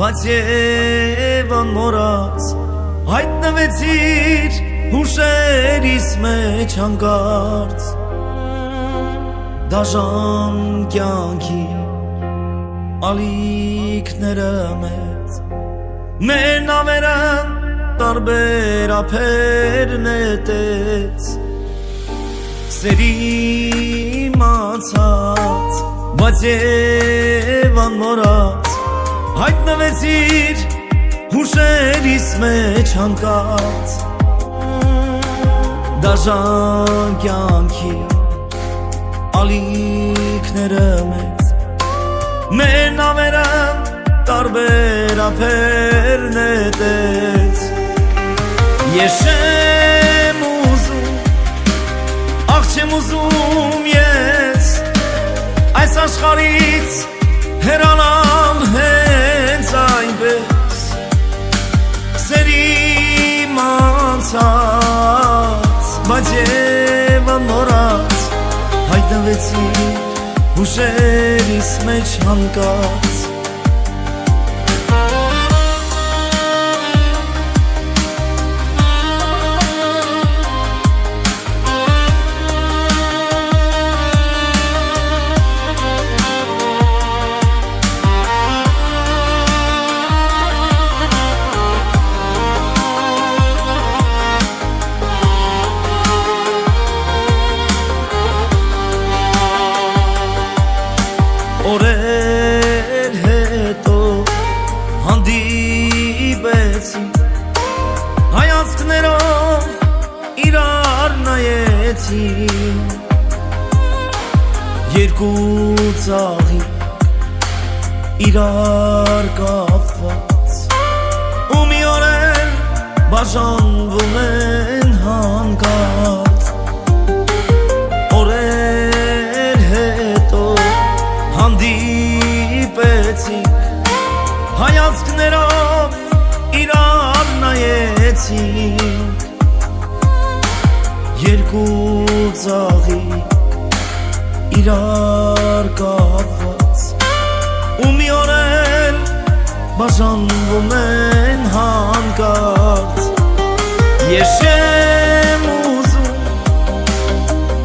բայց եւ անմոռաց հայտնվեցիր հուշերիս մեջ հանկարծ դաժան կյանքի ալիքները մեծ մեր նավերան տարբեր ափեր նետեց սերի մացած բայց եւ անմոռաց հայտնվեցիր հուշերիս մեջ հանկարծ դաժան կյանքի ալիքները մեծ մեր նավերան տարբեր ափեր նետեց ես չեմ ուզում ախ չեմ ուզում ես այս աշխարհից հեռանալ հենց այնպես սերի մանցած բայց եւ անմոռաց հայտնվեցիր հուշերիս մեջ հանկարծ օրեր հետո հանդիպեցինք հայացքներով իրար նայեցինք երկու ծաղիկ իրար կապված ու մի օր էլ բաժանվում են հանկարծ օրեր հետո հանդիպեցինք հայացքներով իրար նայեցինք երկու ծաղիկ իրար կապված ու մի օր էլ բաժանվում են հանկարծ ես չեմ ուզում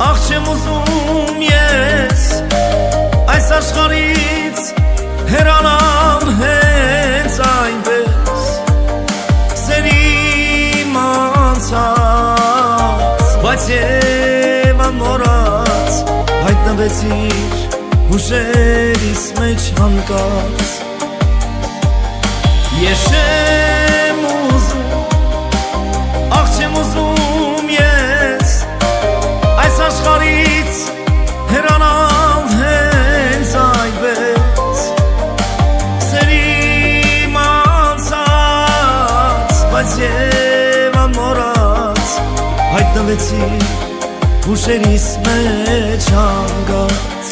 ախ չեմ ուզում ես այս աշխարհից հեռանալ հենց այնպես սերի մանցած բայց եւ անմոռաց հայտնվեցիր հուշերիս մեջ հանկարծ ես չեմ ուզում ախ չեմ ուզում ես այս աշխարհից հեռանալ հենց այնպես սերի մանցած բայց եւ անմոռաց հայտնվեցիր հուշերիս մեջ հանկարծ